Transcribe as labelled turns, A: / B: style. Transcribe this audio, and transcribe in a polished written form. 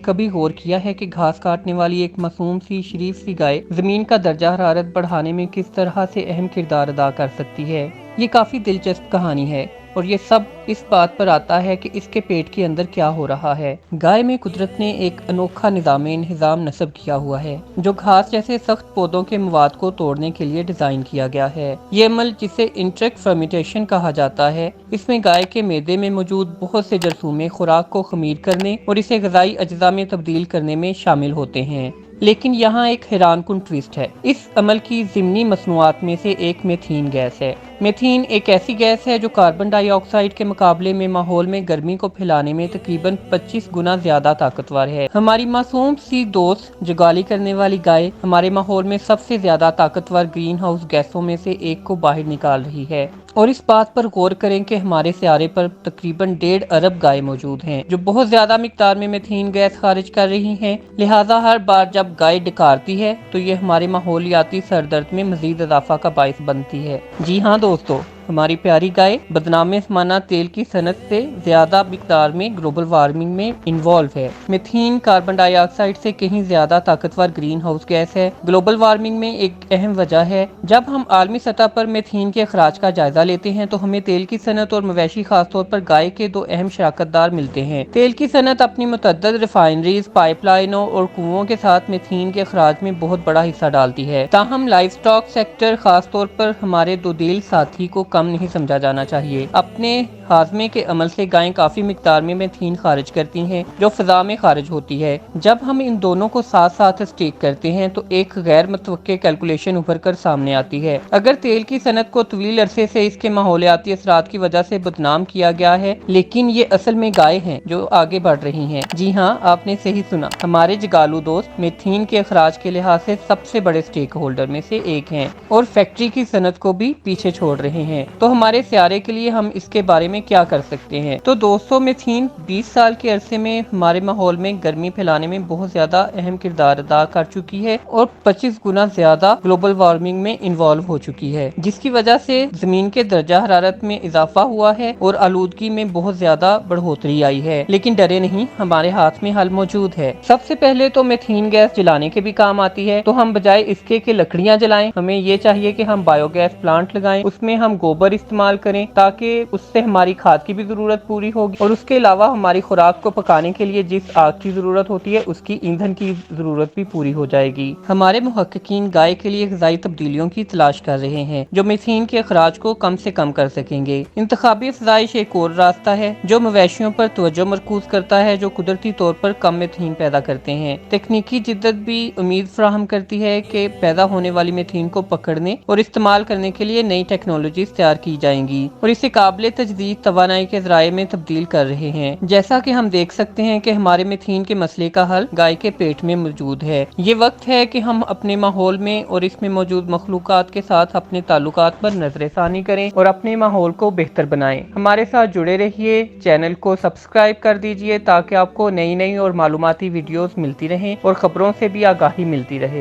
A: کبھی غور کیا ہے کہ گھاس کاٹنے والی ایک معصوم سی شریف سی گائے زمین کا درجہ حرارت بڑھانے میں کس طرح سے اہم کردار ادا کر سکتی ہے؟ یہ کافی دلچسپ کہانی ہے اور یہ سب اس بات پر آتا ہے کہ اس کے پیٹ کے اندر کیا ہو رہا ہے۔ گائے میں قدرت نے ایک انوکھا نظام انہضام نصب کیا ہوا ہے جو گھاس جیسے سخت پودوں کے مواد کو توڑنے کے لیے ڈیزائن کیا گیا ہے۔ یہ عمل جسے انٹریک فرمیٹیشن کہا جاتا ہے، اس میں گائے کے معدے میں موجود بہت سے جرثومے خوراک کو خمیر کرنے اور اسے غذائی اجزاء میں تبدیل کرنے میں شامل ہوتے ہیں۔ لیکن یہاں ایک حیران کن ٹویسٹ ہے۔ اس عمل کی ضمنی مصنوعات میں سے ایک میتھین گیس ہے۔ میتھین ایک ایسی گیس ہے جو کاربن ڈائی آکسائیڈ کے مقابلے میں ماحول میں گرمی کو پھیلانے میں تقریباً 25 گنا زیادہ طاقتور ہے۔ ہماری معصوم سی دوست جگالی کرنے والی گائے ہمارے ماحول میں سب سے زیادہ طاقتور گرین ہاؤس گیسوں میں سے ایک کو باہر نکال رہی ہے۔ اور اس بات پر غور کریں کہ ہمارے سیارے پر تقریباً 1.5 ارب گائے موجود ہیں جو بہت زیادہ مقدار میں میتھین گیس خارج کر رہی ہیں، لہٰذا ہر بار جب گائے ڈکارتی ہے تو یہ ہمارے ماحولیاتی سردرد میں مزید اضافہ کا باعث بنتی ہے۔ جی ہاں دوستو، ہماری پیاری گائے بدنام سمانہ تیل کی صنعت سے زیادہ مقدار میں گلوبل وارمنگ میں انوالو ہے۔ میتھین کاربن ڈائی آکسائیڈ سے کہیں زیادہ طاقتور گرین ہاؤس گیس ہے۔ گلوبل وارمنگ میں ایک اہم وجہ ہے۔ جب ہم عالمی سطح پر میتھین کے اخراج کا جائزہ لیتے ہیں تو ہمیں تیل کی صنعت اور مویشی خاص طور پر گائے کے دو اہم شراکت دار ملتے ہیں۔ تیل کی صنعت اپنی متعدد ریفائنریز، پائپ لائنوں اور کنوؤں کے ساتھ میتھین کے اخراج میں بہت بڑا حصہ ڈالتی ہے، تاہم لائیو اسٹاک سیکٹر خاص طور پر ہمارے دو دل ساتھی کو کم نہیں سمجھا جانا چاہیے۔ اپنے ہاضمے کے عمل سے گائیں کافی مقدار میں میتھین خارج کرتی ہیں جو فضا میں خارج ہوتی ہے۔ جب ہم ان دونوں کو ساتھ ساتھ اسٹیک کرتے ہیں تو ایک غیر متوقع کیلکولیشن ابھر کر سامنے آتی ہے۔ اگر تیل کی صنعت کو طویل عرصے سے اس کے ماحولیاتی اثرات کی وجہ سے بدنام کیا گیا ہے، لیکن یہ اصل میں گائے ہیں جو آگے بڑھ رہی ہیں۔ جی ہاں، آپ نے صحیح سنا، ہمارے جگالو دوست میتھین کے اخراج کے لحاظ سے سب سے بڑے اسٹیک ہولڈر میں سے ایک ہیں اور فیکٹری کی صنعت کو بھی پیچھے چھوڑ رہے ہیں۔ تو ہمارے سیارے کے لیے ہم اس کے بارے میں کیا کر سکتے ہیں؟ تو دوستو، میتھین 20 سال کے عرصے میں ہمارے ماحول میں گرمی پھیلانے میں بہت زیادہ اہم کردار ادا کر چکی ہے اور 25 گنا زیادہ گلوبل وارمنگ میں انوالو ہو چکی ہے، جس کی وجہ سے زمین کے درجہ حرارت میں اضافہ ہوا ہے اور آلودگی میں بہت زیادہ بڑھوتری آئی ہے۔ لیکن ڈرے نہیں، ہمارے ہاتھ میں حل موجود ہے۔ سب سے پہلے تو میتھین گیس جلانے کے بھی کام آتی ہے، تو ہم بجائے اس کے کہ لکڑیاں جلائیں، ہمیں یہ چاہیے کہ ہم بایو گیس پلانٹ لگائیں، اس میں ہم گوبر استعمال کریں تاکہ اس سے ہماری کھاد کی بھی ضرورت پوری ہوگی اور اس کے علاوہ ہماری خوراک کو پکانے کے لیے جس آگ کی ضرورت ہوتی ہے اس کی ایندھن کی ضرورت بھی پوری ہو جائے گی۔ ہمارے محققین گائے کے لیے غذائی تبدیلیوں کی تلاش کر رہے ہیں جو میتھین کے اخراج کو کم سے کم کر سکیں گے۔ انتخابی افزائش ایک اور راستہ ہے جو مویشیوں پر توجہ مرکوز کرتا ہے جو قدرتی طور پر کم میتھین پیدا کرتے ہیں۔ تکنیکی جدت بھی امید فراہم کرتی ہے کہ پیدا ہونے والی میتھین کو پکڑنے اور استعمال کرنے کے لیے نئی ٹیکنالوجیز تیار کی جائیں گی اور اسے قابل تجدید توانائی کے ذرائع میں تبدیل کر رہے ہیں۔ جیسا کہ ہم دیکھ سکتے ہیں کہ ہمارے میتھین کے مسئلے کا حل گائے کے پیٹ میں موجود ہے۔ یہ وقت ہے کہ ہم اپنے ماحول میں اور اس میں موجود مخلوقات کے ساتھ اپنے تعلقات پر نظر ثانی کریں اور اپنے ماحول کو بہتر بنائیں۔ ہمارے ساتھ جڑے رہیے، چینل کو سبسکرائب کر دیجئے تاکہ آپ کو نئی اور معلوماتی ویڈیوز ملتی رہیں اور خبروں سے بھی آگاہی ملتی رہے۔